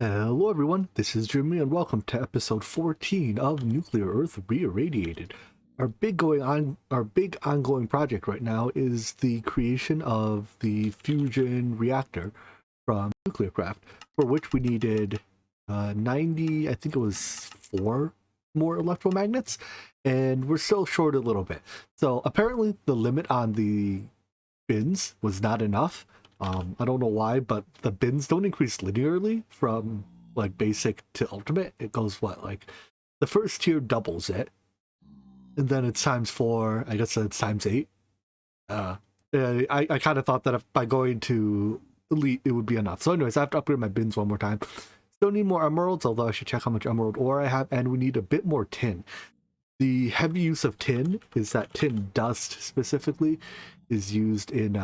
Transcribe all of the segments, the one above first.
Hello everyone, this is Jimmy and welcome to episode 14 of Nuclear Earth Reirradiated. Our big ongoing project right now is the creation of the fusion reactor from Nuclearcraft, for which we needed 90, I think it was 4 more electromagnets, and we're still short a little bit. So apparently the limit on the bins was not enough. I don't know why, but the bins don't increase linearly from like basic to ultimate. It goes like the first tier doubles it, and then it's times 4. I guess it's times 8. I kind of thought that if by going to elite it would be enough. So anyways, I have to upgrade my bins one more time. Still need more emeralds, although I should check how much emerald ore I have, and we need a bit more tin. The heavy use of tin is that tin dust specifically is used in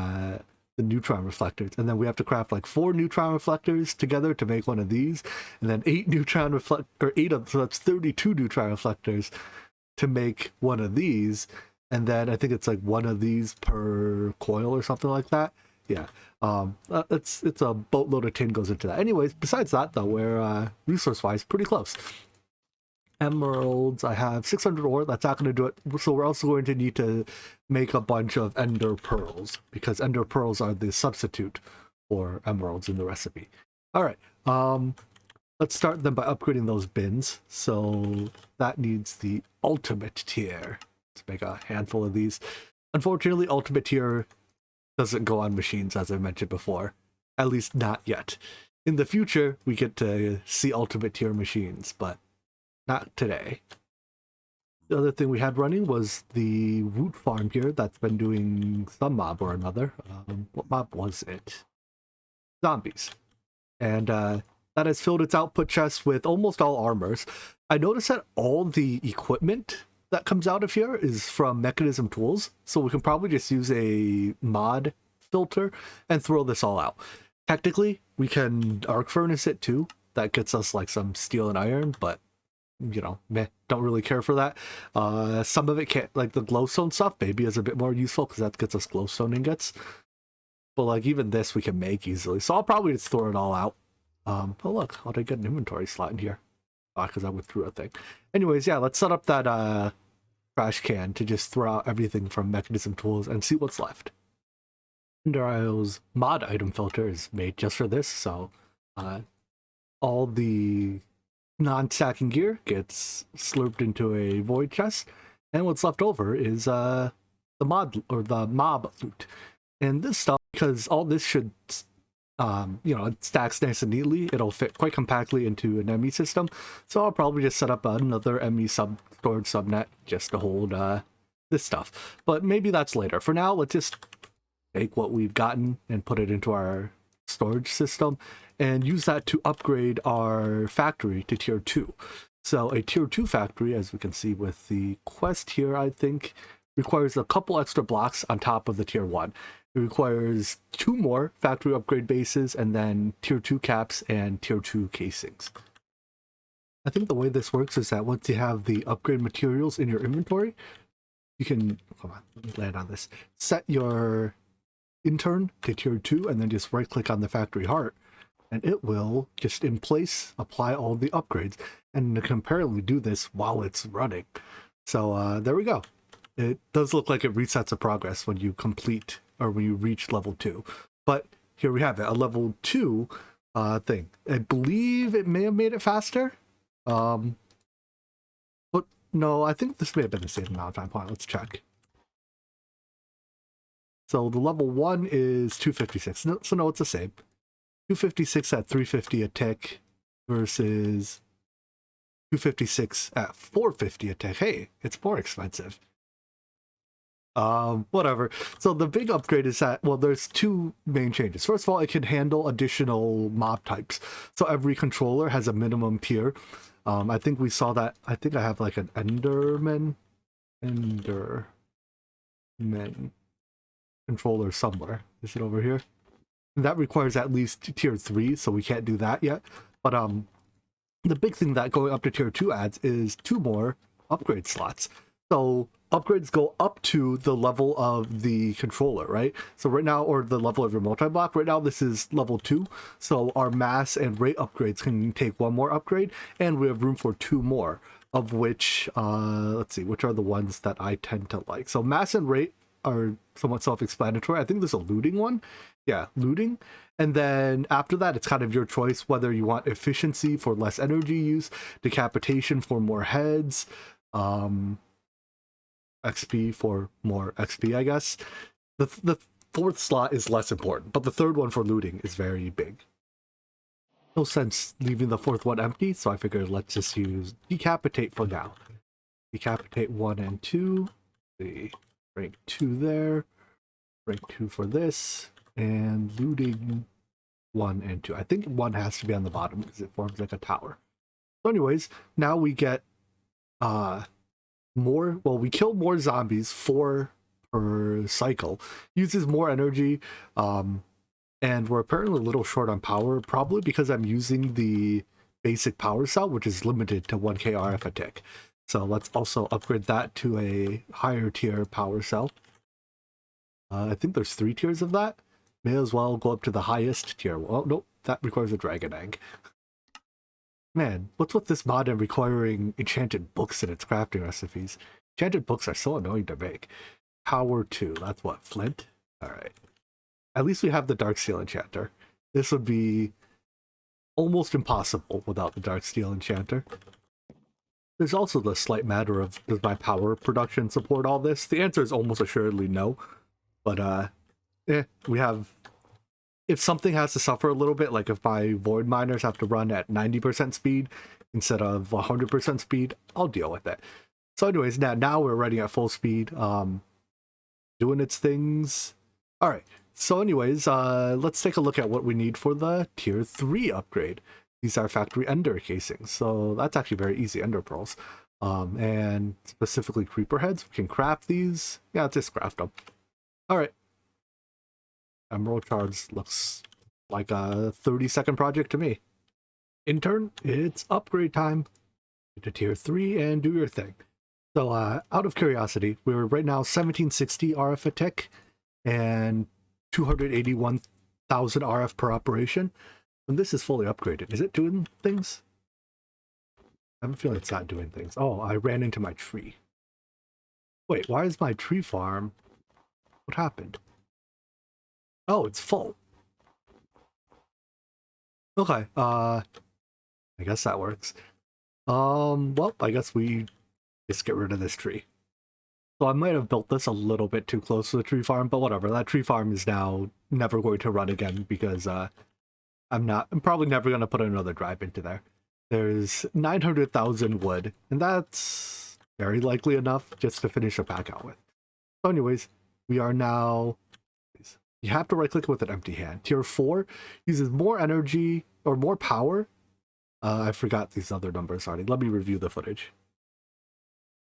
the neutron reflectors, and then we have to craft like 4 neutron reflectors together to make one of these, and then 8 neutron so that's 32 neutron reflectors to make one of these, and then I think it's like one of these per coil or something like that. Yeah, it's a boatload of tin goes into that. Anyways, besides that though, we're resource wise pretty close. Emeralds, I have 600 ore. That's not going to do it, so we're also going to need to make a bunch of ender pearls, because ender pearls are the substitute for emeralds in the recipe. All right, let's start then by upgrading those bins. So that needs the ultimate tier. Let's make a handful of these. Unfortunately, ultimate tier doesn't go on machines, as I mentioned before, at least not yet. In the future we get to see ultimate tier machines, but not today. The other thing we had running was the root farm here that's been doing some mob or another. What mob was it? Zombies. And that has filled its output chest with almost all armors. I noticed that all the equipment that comes out of here is from Mekanism tools, so we can probably just use a mod filter and throw this all out. Technically, we can arc furnace it too. That gets us like some steel and iron, but you know, don't really care for that. Some of it can't, like the glowstone stuff maybe is a bit more useful because that gets us glowstone ingots, but like even this we can make easily, so I'll probably just throw it all out. Oh look, how did I get an inventory slot in here? Because I went through a thing. Anyways, yeah, let's set up that trash can to just throw out everything from Mekanism tools and see what's left. Ender Isle's mod item filter is made just for this, so all the non-stacking gear gets slurped into a void chest, and what's left over is the mob loot. And this stuff, because all this should it stacks nice and neatly, it'll fit quite compactly into an ME system, so I'll probably just set up another ME storage subnet just to hold this stuff, but maybe that's later. For now, let's just take what we've gotten and put it into our storage system and use that to upgrade our factory to tier 2. So a tier 2 factory, as we can see with the quest here, I think requires a couple extra blocks on top of the tier 1. It requires 2 more factory upgrade bases and then tier 2 caps and tier 2 casings. I think the way this works is that once you have the upgrade materials in your inventory, you can, come on, let me land on this, set your intern to tier 2 and then just right click on the factory heart, and it will just in place apply all the upgrades, and it can apparently do this while it's running. So there we go. It does look like it resets a progress when you complete or when you reach level 2, but here we have it, a level 2 thing. I believe it may have made it faster, but no, I think this may have been the same amount of time. Let's check. So the level 1 is 256. So no, it's the same. 256 at 350 a tick versus 256 at 450 a tick. Hey, it's more expensive. Whatever. So the big upgrade is that, well, there's 2 main changes. First of all, it can handle additional mob types. So every controller has a minimum tier. I think we saw that. I think I have like an Enderman controller somewhere. Is it over here? That requires at least tier 3, so we can't do that yet. But the big thing that going up to tier 2 adds is 2 more upgrade slots. So upgrades go up to the level of the controller, right? So right now, or the level of your multi-block, right now this is level 2. So our mass and rate upgrades can take one more upgrade, and we have room for 2 more, of which, let's see, which are the ones that I tend to like. So mass and rate are somewhat self-explanatory. I think there's a looting one. Yeah, looting. And then after that, it's kind of your choice whether you want efficiency for less energy use, decapitation for more heads, XP for more XP, I guess. The fourth slot is less important, but the third one for looting is very big. No sense leaving the fourth one empty, so I figured let's just use decapitate for now. Decapitate 1 and 2. The rank 2 there. Rank 2 for this. And looting 1 and 2. I think 1 has to be on the bottom because it forms like a tower. So anyways, now we get we kill more zombies, 4 per cycle, uses more energy, and we're apparently a little short on power, probably because I'm using the basic power cell, which is limited to 1k RF a tick. So let's also upgrade that to a higher tier power cell. I think there's 3 tiers of that. May as well go up to the highest tier. Well, nope, that requires a dragon egg. Man, what's with this mod and requiring enchanted books in its crafting recipes? Enchanted books are so annoying to make. Power 2, that's what, flint? Alright. At least we have the dark steel enchanter. This would be almost impossible without the dark steel enchanter. There's also the slight matter of, does my power production support all this? The answer is almost assuredly no. But, we have... If something has to suffer a little bit, like if my void miners have to run at 90% speed instead of 100% speed, I'll deal with it. So anyways, now we're running at full speed, doing its things. All right. So anyways, let's take a look at what we need for the tier 3 upgrade. These are factory ender casings. So that's actually very easy, ender pearls. And specifically creeper heads. We can craft these. Yeah, let's just craft them. All right. Emerald shards looks like a 30-second project to me. Intern, it's upgrade time. Get to tier 3 and do your thing. So out of curiosity, we're right now 1760 RF a tick and 281,000 RF per operation. When this is fully upgraded, is it doing things? I have a feeling it's not doing things. Oh, I ran into my tree. Wait, why is my tree farm? What happened? Oh, it's full. Okay, I guess that works. Well, I guess we just get rid of this tree. So I might have built this a little bit too close to the tree farm, but whatever. That tree farm is now never going to run again because I'm probably never going to put another drive into there. There's 900,000 wood, and that's very likely enough just to finish a pack out with. So anyways, we are now... You have to right-click with an empty hand. Tier 4 uses more energy, or more power. I forgot these other numbers already. Let me review the footage.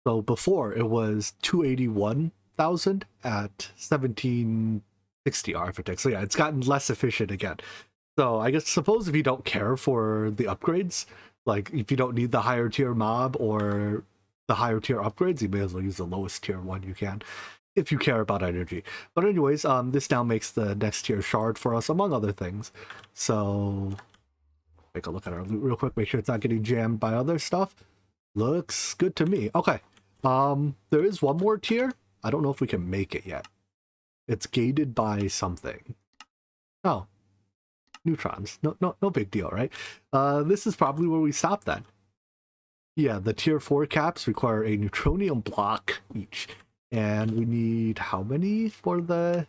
So before, it was 281,000 at 1760 RF. So yeah, it's gotten less efficient again. So I guess suppose if you don't care for the upgrades, like if you don't need the higher tier mob or the higher tier upgrades, you may as well use the lowest tier one you can, if you care about energy. But anyways, this now makes the next tier shard for us, among other things. So take a look at our loot real quick, make sure it's not getting jammed by other stuff. Looks good to me. Okay. There is one more tier. I don't know if we can make it yet. It's gated by something. Oh. Neutrons. No big deal, right? This is probably where we stop then. Yeah, the tier 4 caps require a neutronium block each. And we need how many for the...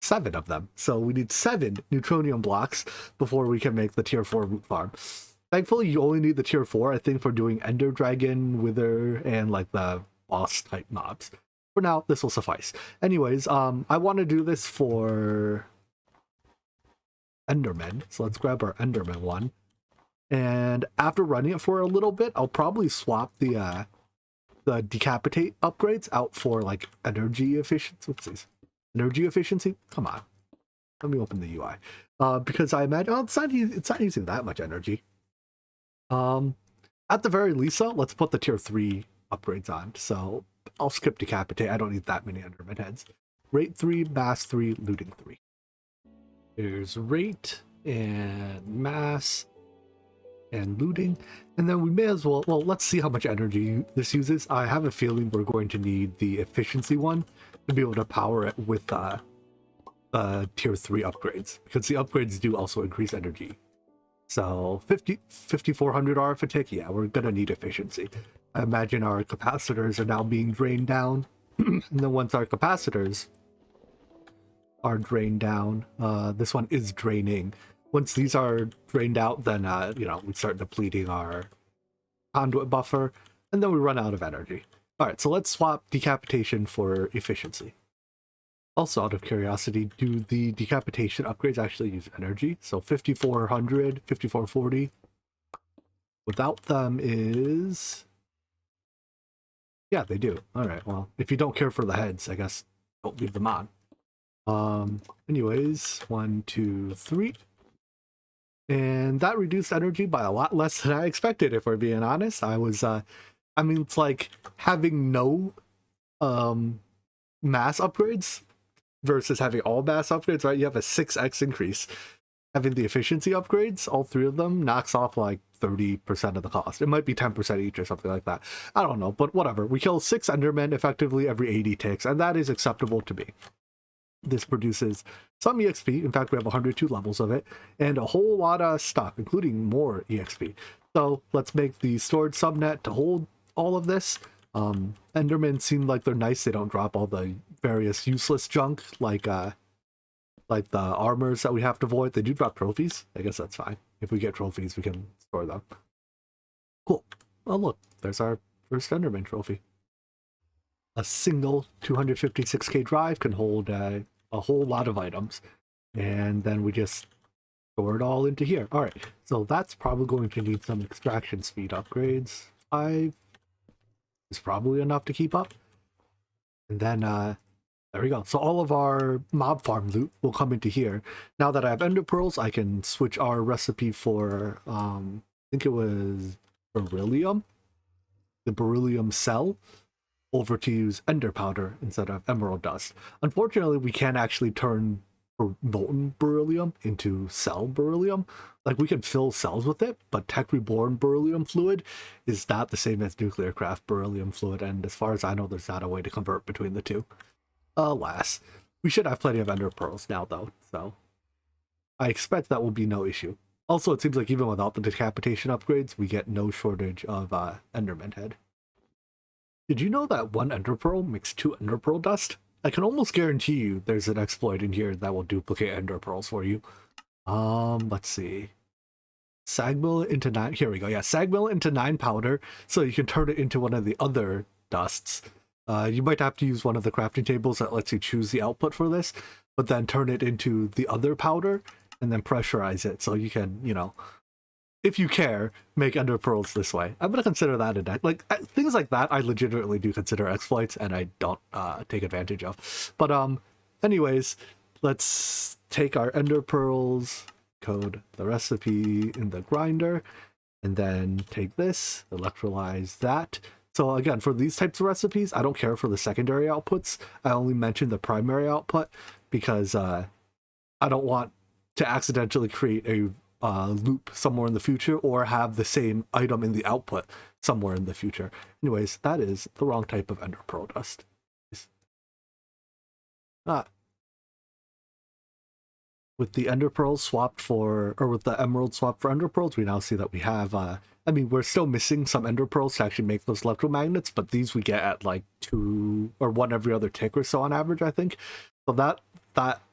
7 of them. So we need 7 neutronium blocks before we can make the tier 4 root farm. Thankfully, you only need the tier 4, I think, for doing Ender Dragon, Wither, and like the boss type mobs. For now, this will suffice. Anyways, I want to do this for Endermen. So let's grab our Enderman one. And after running it for a little bit, I'll probably swap the decapitate upgrades out for like energy efficiency. What's these? Energy efficiency? Come on. Let me open the UI. Because I imagine it's not using that much energy. At the very least, though, let's put the tier 3 upgrades on, so I'll skip Decapitate. I don't need that many Enderman heads. Rate 3, Mass 3, Looting 3. There's Rate and Mass and Looting. And then we may as well let's see how much energy this uses. I have a feeling we're going to need the Efficiency one to be able to power it with tier 3 upgrades, because the upgrades do also increase energy. So 5400 RF a tick, yeah, we're gonna need efficiency. I imagine our capacitors are now being drained down. And then once our capacitors are drained down, this one is draining. Once these are drained out, then we start depleting our conduit buffer, and then we run out of energy. All right, so let's swap decapitation for efficiency. Also, out of curiosity, do the decapitation upgrades actually use energy? So 5400, 5440. Without them is... yeah, they do. All right, well, if you don't care for the heads, I guess don't leave them on. Anyways, 1, 2, 3. And that reduced energy by a lot less than I expected, if we're being honest. I was, it's like having no mass upgrades versus having all mass upgrades, right? You have a 6x increase. Having the efficiency upgrades, all 3 of them, knocks off like 30% of the cost. It might be 10% each or something like that. I don't know, but whatever. We kill 6 Endermen effectively every 80 ticks, and that is acceptable to me. This produces some EXP. In fact, we have 102 levels of it, and a whole lot of stuff, including more EXP. So let's make the storage subnet to hold all of this. Endermen seem like they're nice. They don't drop all the various useless junk, like the armors that we have to avoid. They do drop trophies. I guess that's fine. If we get trophies, we can store them. Cool. Oh, look, there's our first Enderman trophy. A single 256k drive can hold a whole lot of items, and then we just store it all into here. All right, so that's probably going to need some extraction speed upgrades. 5 is probably enough to keep up. And then there we go. So all of our mob farm loot will come into here. Now that I have ender pearls, I can switch our recipe for I think it was beryllium, the beryllium cell, over to use ender powder instead of emerald dust. Unfortunately, we can't actually turn molten beryllium into cell beryllium. Like, we can fill cells with it, but Techreborn beryllium fluid is not the same as Nuclearcraft beryllium fluid, and as far as I know, there's not a way to convert between the two. Alas. We should have plenty of ender pearls now, though, so I expect that will be no issue. Also, it seems like even without the decapitation upgrades, we get no shortage of enderman head. Did you know that 1 ender pearl makes 2 ender pearl dust? I can almost guarantee you there's an exploit in here that will duplicate ender pearls for you. Let's see. Sagmill into 9. Here we go. Yeah, sagmill into 9 powder, so you can turn it into one of the other dusts. You might have to use one of the crafting tables that lets you choose the output for this, but then turn it into the other powder and then pressurize it so you can, if you care, make ender pearls this way. I'm going to consider that a deck. Like, things like that I legitimately do consider exploits, and I don't take advantage of. But anyways, let's take our ender pearls, code the recipe in the grinder, and then take this, electrolyze that. So again, for these types of recipes, I don't care for the secondary outputs. I only mention the primary output because I don't want to accidentally create a loop somewhere in the future or have the same item in the output somewhere in the future. Anyways, that is the wrong type of ender pearl dust. With the ender pearls swapped for, or with the emerald swapped for ender pearls, we now see that we have, we're still missing some ender pearls to actually make those electromagnets, but these we get at like 2 or 1 every other tick or so on average, I think. So that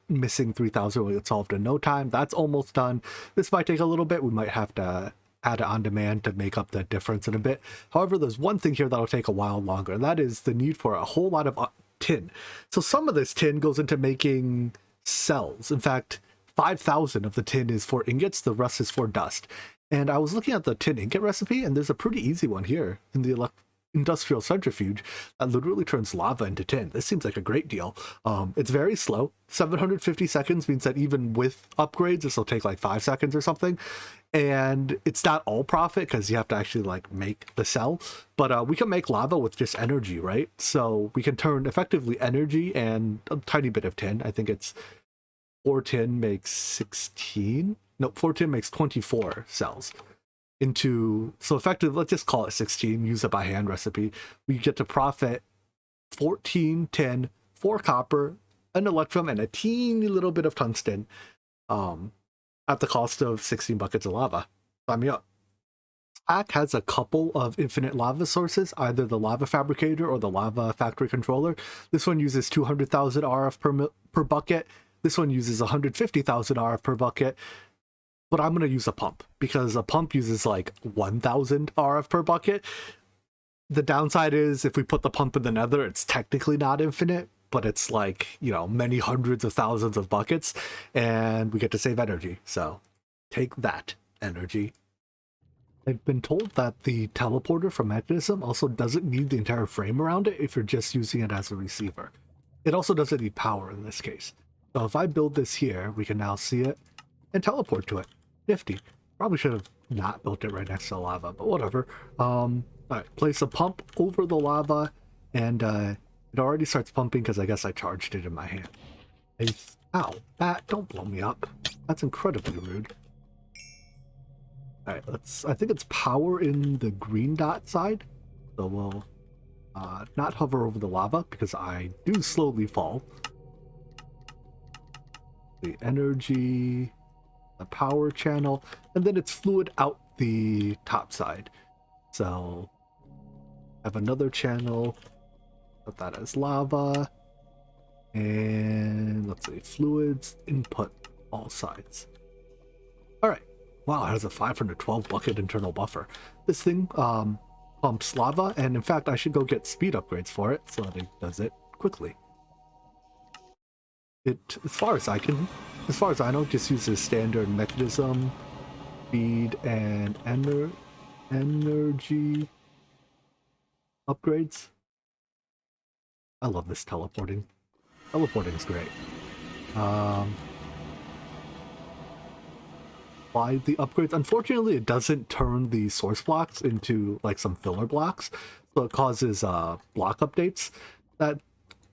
missing 3000 will get solved in no time. That's almost done. This might take a little bit. We might have to add it on demand to make up the difference in a bit. However, there's one thing here that'll take a while longer, and that is the need for a whole lot of tin. So some of this tin goes into making cells. In fact, 5,000 of the tin is for ingots, the rest is for dust. And I was looking at the tin ingot recipe, and there's a pretty easy one here in the industrial centrifuge that literally turns lava into tin. This seems like a great deal. It's very slow. 750 seconds means that even with upgrades, this will take like 5 seconds or something. and it's not all profit because you have to actually like make the cell, but we can make lava with just energy, right? So we can turn effectively energy and a tiny bit of tin. I think it's 4 tin makes 16. No, 4 tin makes 24 cells into, so effectively, let's just call it 16, use it by hand recipe. We get to profit 14 tin, 4 copper, an electrum, and a teeny little bit of tungsten. At the cost of 16 buckets of lava. Sign me up. Pack has a couple of infinite lava sources, either the lava fabricator or the lava factory controller. This one uses 200,000 RF per bucket. This one uses 150,000 RF per bucket. But I'm going to use a pump because a pump uses like 1,000 RF per bucket. The downside is if we put the pump in the nether, it's technically not infinite, but it's like, you know, many hundreds of thousands of buckets, and we get to save energy. So take that, energy. I've been told that the teleporter from Mekanism also doesn't need the entire frame around it if you're just using it as a receiver. It also doesn't need power in this case. So if I build this here, we can now see it and teleport to it. Nifty. Probably should have not built it right next to the lava, but whatever. Alright, place a pump over the lava, and it already starts pumping because I guess I charged it in my hand. Ow, bat, don't blow me up. That's incredibly rude. Alright, I think it's power in the green dot side. So we'll not hover over the lava because I do slowly fall. The energy, the power channel, and then it's fluid out the top side. So I have another channel. Put that as lava, and let's see, fluids input all sides. All right, wow, it has a 512 bucket internal buffer. This thing pumps lava, and in fact I should go get speed upgrades for it so that it does it quickly. It, as far as I know, just uses standard Mekanism, speed, and energy upgrades. I love this teleporting. Teleporting is great. Apply the upgrades. Unfortunately, it doesn't turn the source blocks into like some filler blocks, so it causes block updates. That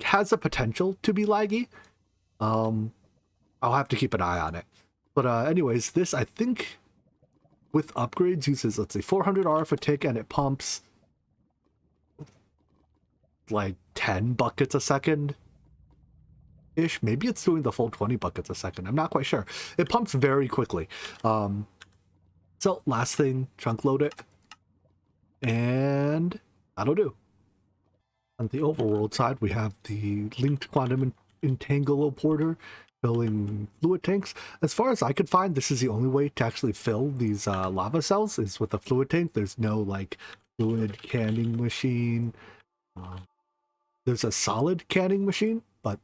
has a potential to be laggy. I'll have to keep an eye on it. But anyways, this I think with upgrades uses, let's see, 400 RF a tick, and it pumps like 10 buckets a second ish. Maybe it's doing the full 20 buckets a second. I'm not quite sure. It pumps very quickly. So last thing, chunk load it, and that'll do. On the overworld side, we have the linked quantum entangler filling fluid tanks. As far as I could find, this is the only way to actually fill these lava cells is with a fluid tank. There's no like fluid canning machine. There's a solid canning machine, but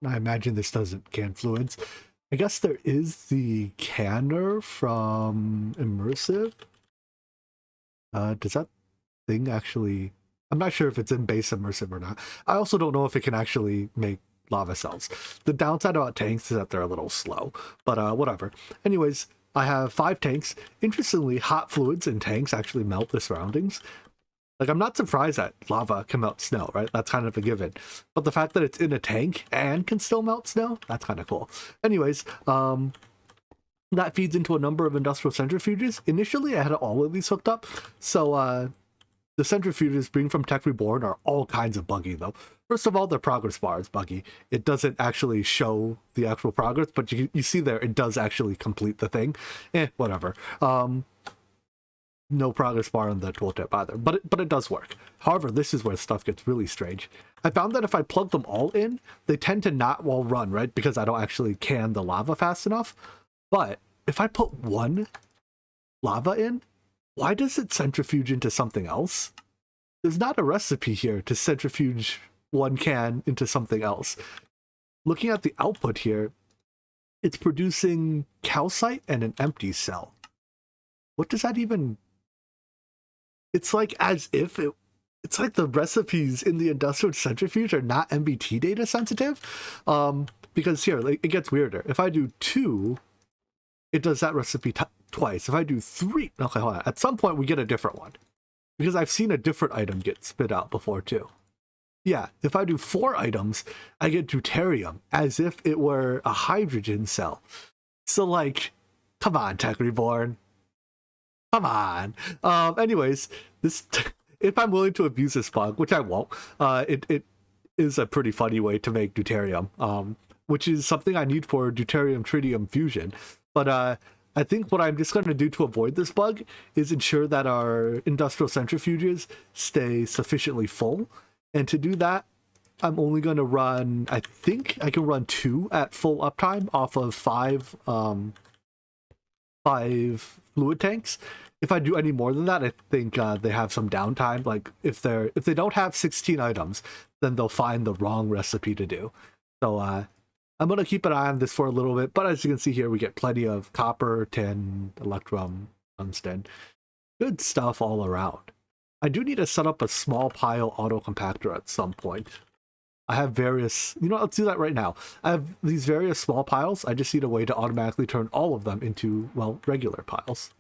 I imagine this doesn't can fluids. I guess there is the canner from Immersive. Does that thing actually... I'm not sure if it's in base Immersive or not. I also don't know if it can actually make lava cells. The downside about tanks is that they're a little slow, but whatever. Anyways, I have 5 tanks. Interestingly, hot fluids in tanks actually melt the surroundings. Like, I'm not surprised that lava can melt snow, right? That's kind of a given. But the fact that it's in a tank and can still melt snow, that's kind of cool. Anyways, that feeds into a number of industrial centrifuges. Initially, I had all of these hooked up. So the centrifuges being from Techreborn are all kinds of buggy, though. First of all, the progress bar is buggy. It doesn't actually show the actual progress, but you see there, it does actually complete the thing. Whatever. No progress bar on the tooltip either, but it does work. However, this is where stuff gets really strange. I found that if I plug them all in, they tend to not well run, right? Because I don't actually can the lava fast enough. But if I put one lava in, why does it centrifuge into something else? There's not a recipe here to centrifuge one can into something else. Looking at the output here, it's producing calcite and an empty cell. What does that even... It's like as if it's like the recipes in the industrial centrifuge are not MBT data sensitive. Because here, like, it gets weirder. If I do 2, it does that recipe twice, if I do 3, okay, hold on. At some point we get a different one. Because I've seen a different item get spit out before too. Yeah, if I do 4 items, I get deuterium as if it were a hydrogen cell. So like, come on, Techreborn. Come on. Anyways, this if I'm willing to abuse this bug, which I won't, it is a pretty funny way to make deuterium, which is something I need for deuterium tritium fusion. But I think what I'm just going to do to avoid this bug is ensure that our industrial centrifuges stay sufficiently full. And to do that, I'm only going to run, I think I can run 2 at full uptime off of 5 fluid tanks. If I do any more than that, I think they have some downtime. Like if they don't have 16 items, then they'll find the wrong recipe to do. So I'm going to keep an eye on this for a little bit, but as you can see here, we get plenty of copper, tin, electrum, tungsten. Good stuff all around. I do need to set up a small pile auto compactor at some point. I have various, let's do that right now. I have these various small piles. I just need a way to automatically turn all of them into, well, regular piles.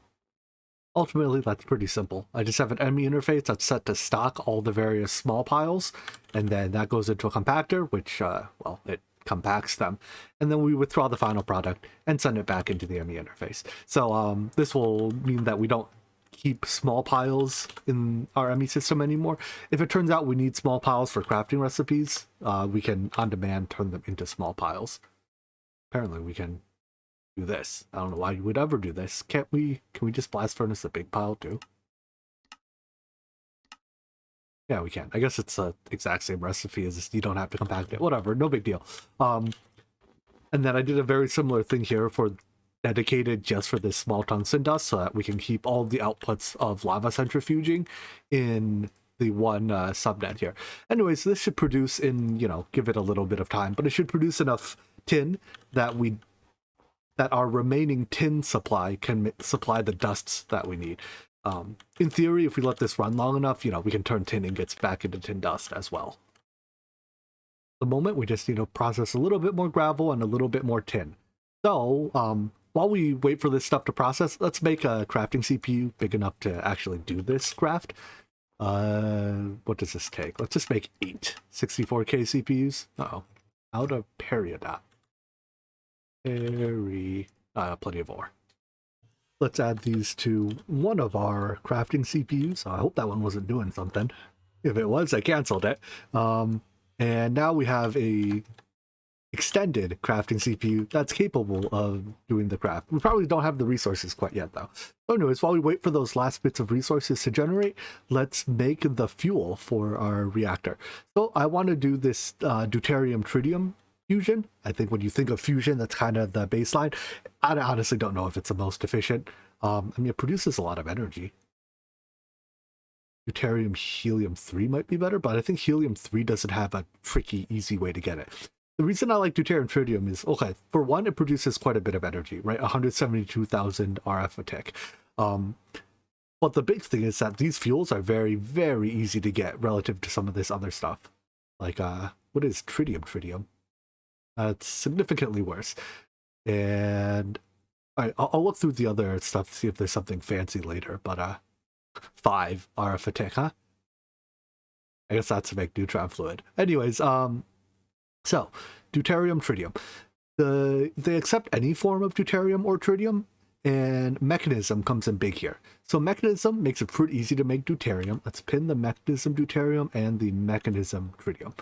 Ultimately, that's pretty simple. I just have an ME interface that's set to stock all the various small piles, and then that goes into a compactor, which, well, it compacts them. And then we withdraw the final product and send it back into the ME interface. So this will mean that we don't keep small piles in our ME system anymore. If it turns out we need small piles for crafting recipes, we can, on demand, turn them into small piles. Apparently, we can do this. I don't know why you would ever do this. Can we just blast furnace a big pile too? Yeah, we can. I guess it's the exact same recipe as this. You don't have to compact it. Whatever, no big deal. And then I did a very similar thing here for dedicated just for this small tungsten dust so that we can keep all the outputs of lava centrifuging in the one subnet here. Anyways, this should produce in, give it a little bit of time, but it should produce enough tin that our remaining tin supply can supply the dusts that we need. In theory, if we let this run long enough, we can turn tin ingots back into tin dust as well. At the moment, we just need to process a little bit more gravel and a little bit more tin. So, while we wait for this stuff to process, let's make a crafting CPU big enough to actually do this craft. What does this take? Let's just make 8 64K CPUs. Uh-oh. How to parry that? Plenty of ore. Let's add these to one of our crafting CPUs. I hope that one wasn't doing something. If it was, I canceled it. And now we have a extended crafting CPU that's capable of doing the craft. We probably don't have the resources quite yet though. So anyways, while we wait for those last bits of resources to generate, let's make the fuel for our reactor. So I want to do this deuterium tritium fusion. I think when you think of fusion, that's kind of the baseline. I honestly don't know if it's the most efficient. I mean, it produces a lot of energy. Deuterium helium-3 might be better, but I think helium-3 doesn't have a tricky, easy way to get it. The reason I like deuterium tritium is, okay, for one, it produces quite a bit of energy, right? 172,000 RF a tick. But the big thing is that these fuels are very, very easy to get relative to some of this other stuff. Like, what is tritium? It's significantly worse. And I'll look through the other stuff to see if there's something fancy later, but 5 RF a tick, huh? I guess that's to make neutron fluid. Anyways, so deuterium tritium. They accept any form of deuterium or tritium, and Mekanism comes in big here. So Mekanism makes it pretty easy to make deuterium. Let's pin the Mekanism deuterium and the Mekanism tritium.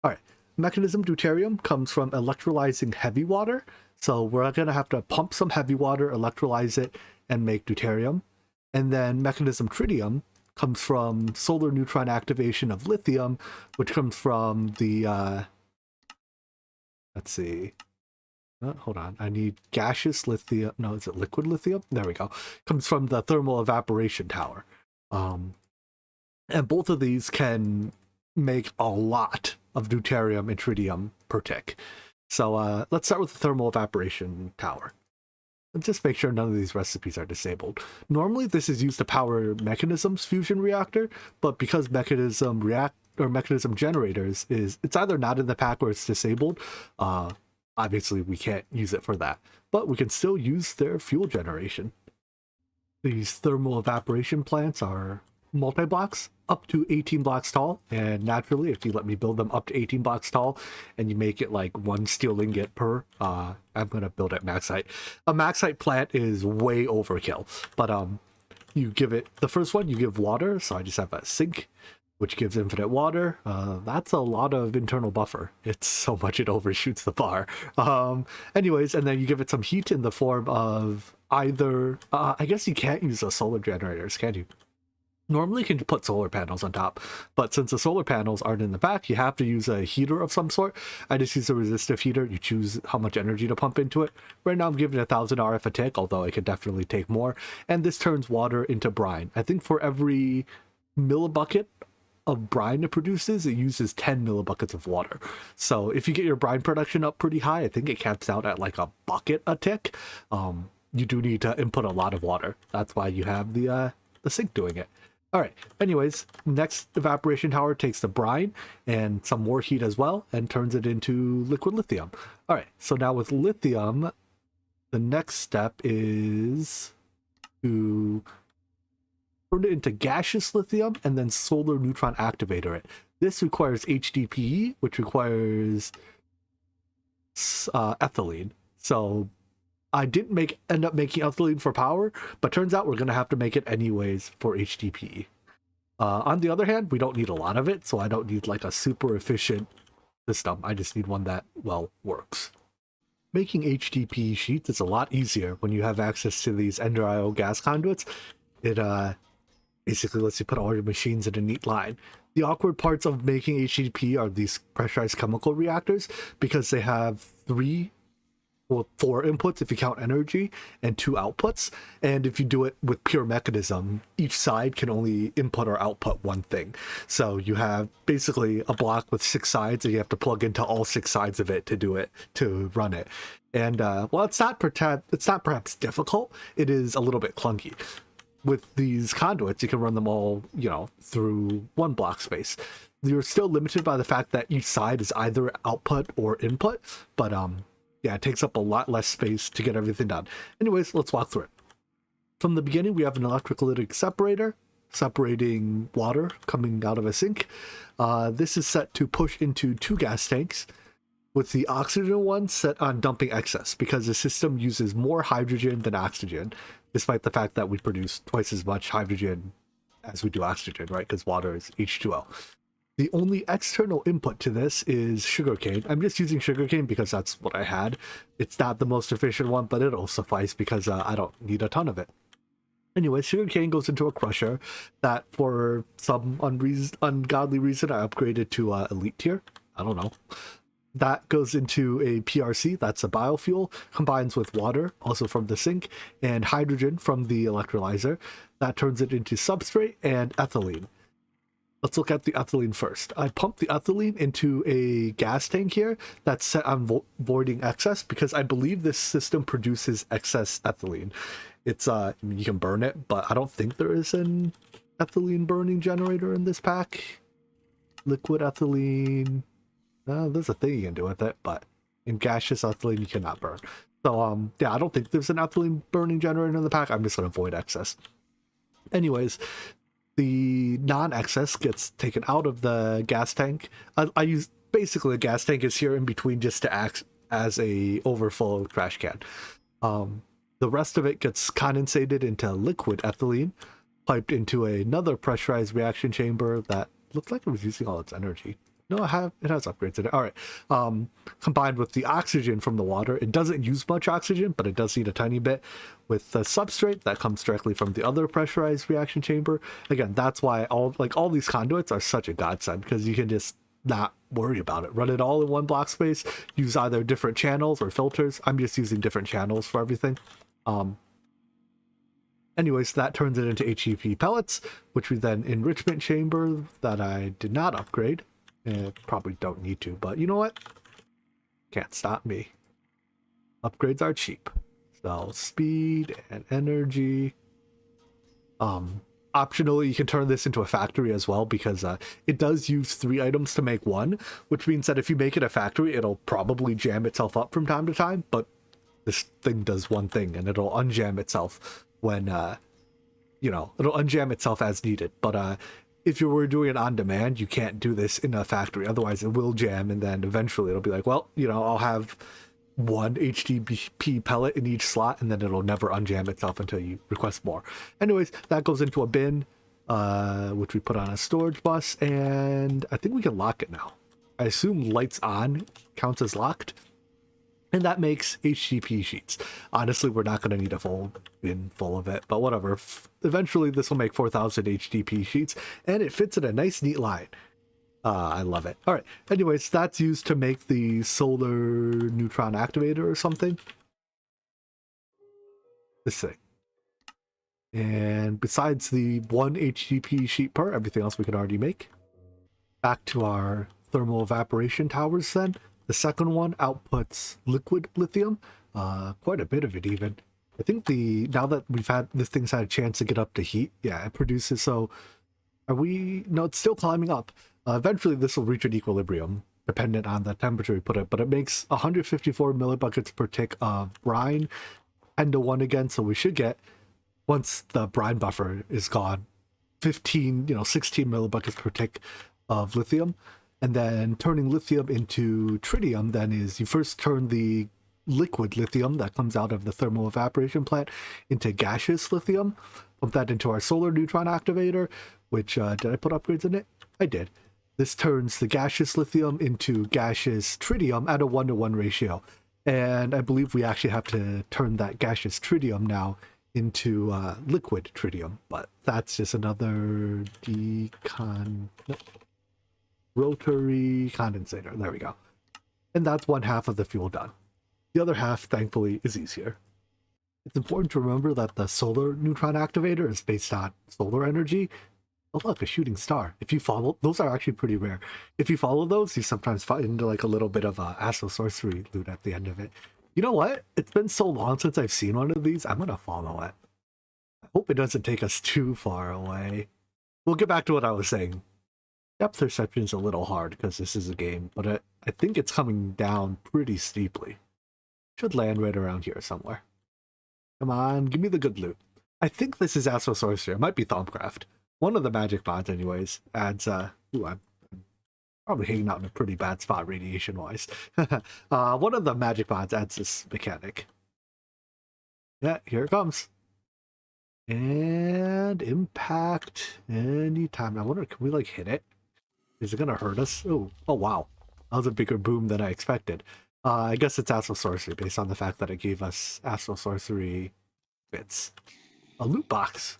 All right, Mekanism deuterium comes from electrolyzing heavy water. So we're going to have to pump some heavy water, electrolyze it, and make deuterium. And then Mekanism tritium comes from solar neutron activation of lithium, which comes from the, let's see, hold on, I need gaseous lithium, no, is it liquid lithium? There we go. Comes from the thermal evaporation tower. And both of these can make a lot of deuterium and tritium per tick. So let's start with the thermal evaporation tower. Let's just make sure none of these recipes are disabled. Normally this is used to power Mekanism's fusion reactor, but because Mekanism generators it's either not in the pack or it's disabled, obviously we can't use it for that. But we can still use their fuel generation. These thermal evaporation plants are multi-blocks up to 18 blocks tall, and naturally if you let me build them up to 18 blocks tall and you make it like one steel ingot per, I'm gonna build at max height. A max height plant is way overkill, but you give it the first one, you give water, so I just have a sink which gives infinite water. That's a lot of internal buffer. It's so much it overshoots the bar. Anyways, and then you give it some heat in the form of either, I guess you can't use the solar generators, can you? Normally you can put solar panels on top, but since the solar panels aren't in the back, you have to use a heater of some sort. I just use a resistive heater. You choose how much energy to pump into it. Right now I'm giving 1000 RF a tick, although I could definitely take more. And this turns water into brine. I think for every millibucket of brine it produces, it uses 10 millibuckets of water. So if you get your brine production up pretty high, I think it caps out at like a bucket a tick. You do need to input a lot of water. That's why you have the sink doing it. All right, anyways, next evaporation tower takes the brine and some more heat as well and turns it into liquid lithium. All right, so now with lithium, the next step is to turn it into gaseous lithium and then solar neutron activator it. This requires HDPE, which requires ethylene. So I didn't end up making ethylene for power, but turns out we're going to have to make it anyways for HDPE. On the other hand, we don't need a lot of it, so I don't need like a super efficient system. I just need one that, well, works. Making HDPE sheets is a lot easier when you have access to these Ender IO gas conduits. It basically lets you put all your machines in a neat line. The awkward parts of making HDPE are these pressurized chemical reactors, because they have four inputs if you count energy and 2 outputs, and if you do it with pure Mekanism, each side can only input or output one thing. So you have basically a block with 6 sides and you have to plug into all 6 sides of it to run it. And well, it's not perhaps difficult, it is a little bit clunky. With these conduits you can run them all, through one block space. You're still limited by the fact that each side is either output or input, but yeah, it takes up a lot less space to get everything done. Anyways, let's walk through it. From the beginning, we have an electrolytic separator, separating water coming out of a sink. This is set to push into 2 gas tanks, with the oxygen one set on dumping excess, because the system uses more hydrogen than oxygen, despite the fact that we produce twice as much hydrogen as we do oxygen, right? Because water is H2O. The only external input to this is sugarcane. I'm just using sugarcane because that's what I had. It's not the most efficient one, but it'll suffice because I don't need a ton of it. Anyway, sugarcane goes into a crusher that for some ungodly reason I upgraded to elite tier. I don't know. That goes into a PRC, that's a biofuel, combines with water, also from the sink, and hydrogen from the electrolyzer. That turns it into substrate and ethylene. Let's look at the ethylene first. I pumped the ethylene into a gas tank here that's set on voiding excess, because I believe this system produces excess ethylene. It's you can burn it, but I don't think there is an ethylene burning generator in this pack. Liquid ethylene, there's a thing you can do with it, but in gaseous ethylene you cannot burn. So yeah, I don't think there's an ethylene burning generator in the pack. I'm just going to void excess. Anyways, the non-excess gets taken out of the gas tank. I use basically a gas tank is here in between just to act as a overflow trash can. The rest of it gets condensated into liquid ethylene, piped into another pressurized reaction chamber that looked like it was using all its energy. No, it has upgrades in it. All right. Combined with the oxygen from the water, it doesn't use much oxygen, but it does need a tiny bit. With the substrate that comes directly from the other pressurized reaction chamber. Again, that's why all these conduits are such a godsend, because you can just not worry about it. Run it all in one block space. Use either different channels or filters. I'm just using different channels for everything. Anyways, that turns it into HEP pellets, which we then enrichment chamber that I did not upgrade. Probably don't need to, but you know what? Can't stop me. Upgrades are cheap. So speed and energy. Optionally, you can turn this into a factory as well, because it does use 3 items to make one, which means that if you make it a factory, it'll probably jam itself up from time to time, but this thing does one thing, and it'll unjam itself when it'll unjam itself as needed. But if you were doing it on demand, you can't do this in a factory. Otherwise, it will jam, and then eventually it'll be like, well, I'll have one HDP pellet in each slot, and then it'll never unjam itself until you request more. Anyways, that goes into a bin, which we put on a storage bus, and I think we can lock it now. I assume lights on counts as locked, and that makes HDP sheets. Honestly, we're not going to need a full bin full of it, but whatever. Eventually, this will make 4,000 HDP sheets, and it fits in a nice, neat line. I love it. All right. Anyways, that's used to make the solar neutron activator or something. This thing. And besides the one HDP sheet per, everything else we can already make. Back to our thermal evaporation towers then. The second one outputs liquid lithium. Quite a bit of it even. I think now that this thing's had a chance to get up to heat, yeah, it produces, so no, it's still climbing up. Eventually this will reach an equilibrium, dependent on the temperature we put it, but it makes 154 millibuckets per tick of brine, 10-to-1 again, so we should get, once the brine buffer is gone, 16 millibuckets per tick of lithium. And then turning lithium into tritium then is, you first turn the liquid lithium that comes out of the thermal evaporation plant into gaseous lithium, pump that into our solar neutron activator, which, did I put upgrades in it? I did. This turns the gaseous lithium into gaseous tritium at a 1-to-1 ratio. And I believe we actually have to turn that gaseous tritium now into liquid tritium, but that's just another rotary condensator. There we go. And that's one half of the fuel done. The other half, thankfully, is easier. It's important to remember that the solar neutron activator is based on solar energy. Oh look, a shooting star. If you follow, those are actually pretty rare. If you follow those, you sometimes find like a little bit of Astral Sorcery loot at the end of it. You know what? It's been so long since I've seen one of these, I'm gonna follow it. I hope it doesn't take us too far away. We'll get back to what I was saying. Depth perception is a little hard because this is a game, but I think it's coming down pretty steeply. Should land right around here somewhere. Come on, give me the good loot. I think this is Astral Sorcery. It might be Thaumcraft. One of the magic mods, anyways, adds, I'm probably hanging out in a pretty bad spot radiation-wise. One of the magic mods adds this mechanic. Yeah, here it comes. And impact anytime. I wonder, can we, like, hit it? Is it gonna hurt us? Oh, wow. That was a bigger boom than I expected. I guess it's Astral Sorcery, based on the fact that it gave us Astral Sorcery bits. A loot box.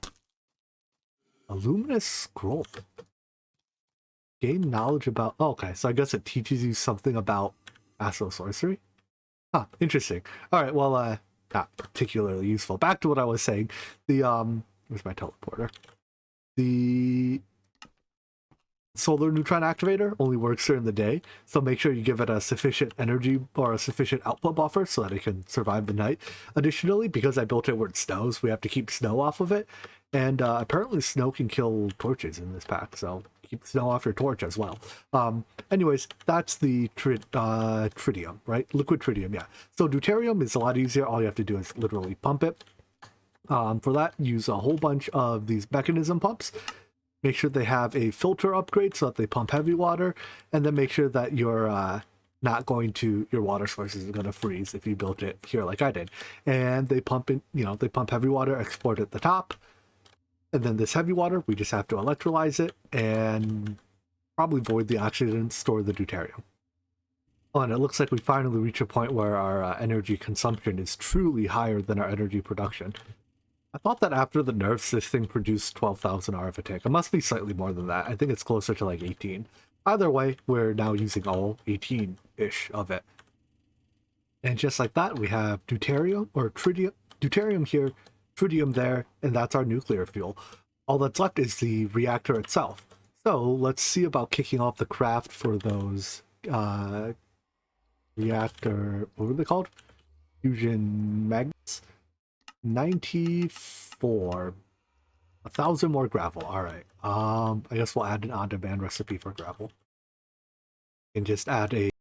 A luminous scroll. Gain knowledge about... Oh, okay, so I guess it teaches you something about Astral Sorcery? Huh, interesting. Alright, well, not particularly useful. Back to what I was saying. The, where's my teleporter? The solar neutron activator only works during the day, so make sure you give it a sufficient energy or a sufficient output buffer so that it can survive the night. Additionally, because I built it where it snows, we have to keep snow off of it, and apparently snow can kill torches in this pack, so keep snow off your torch as well. Anyways, that's the tritium, right? Liquid tritium, yeah. So deuterium is a lot easier. All you have to do is literally pump it. For that, use a whole bunch of these Mekanism pumps. Make sure they have a filter upgrade so that they pump heavy water, and then make sure that you're not going to, your water source is going to freeze if you built it here like I did. And they pump in, they pump heavy water, export at the top, and then this heavy water, we just have to electrolyze it and probably void the oxygen, store the deuterium. Oh, and it looks like we finally reach a point where our energy consumption is truly higher than our energy production. I thought that after the nerfs, this thing produced 12,000 R of a tick. It must be slightly more than that. I think it's closer to like 18. Either way, we're now using all 18-ish of it. And just like that, we have deuterium, or deuterium here, tritium there, and that's our nuclear fuel. All that's left is the reactor itself. So let's see about kicking off the craft for those reactor, what were they called? Fusion magnets? 94. 1,000 more gravel. All right. I guess we'll add an on-demand recipe for gravel. And just add a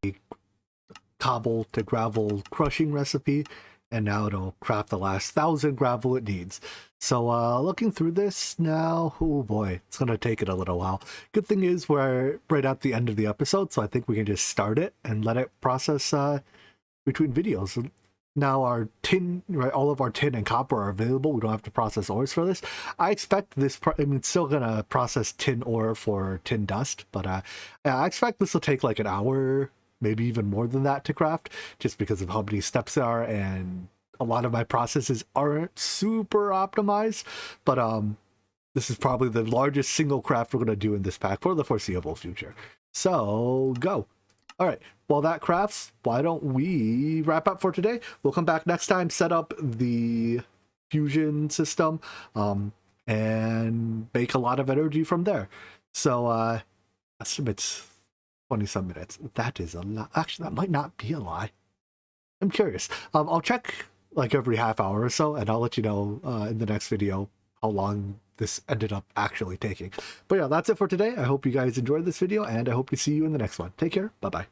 cobble to gravel crushing recipe, and now it'll craft the last 1,000 gravel it needs. So looking through this now, oh boy, it's gonna take it a little while. Good thing is we're right at the end of the episode, so I think we can just start it and let it process between videos. Now our tin, right, all of our tin and copper are available. We don't have to process ores for this. I expect this, I mean, it's still gonna process tin ore for tin dust, but yeah, I expect this will take like an hour, maybe even more than that to craft, just because of how many steps there are, and a lot of my processes aren't super optimized. But this is probably the largest single craft we're gonna do in this pack for the foreseeable future. So go. All right, while that crafts, why don't we wrap up for today? We'll come back next time, set up the fusion system, and make a lot of energy from there. So, estimates 20-some minutes. That is a lot. Actually, that might not be a lie. I'm curious. I'll check like every half hour or so, and I'll let you know in the next video how long this ended up actually taking. But yeah, that's it for today. I hope you guys enjoyed this video, and I hope to see you in the next one. Take care. Bye-bye.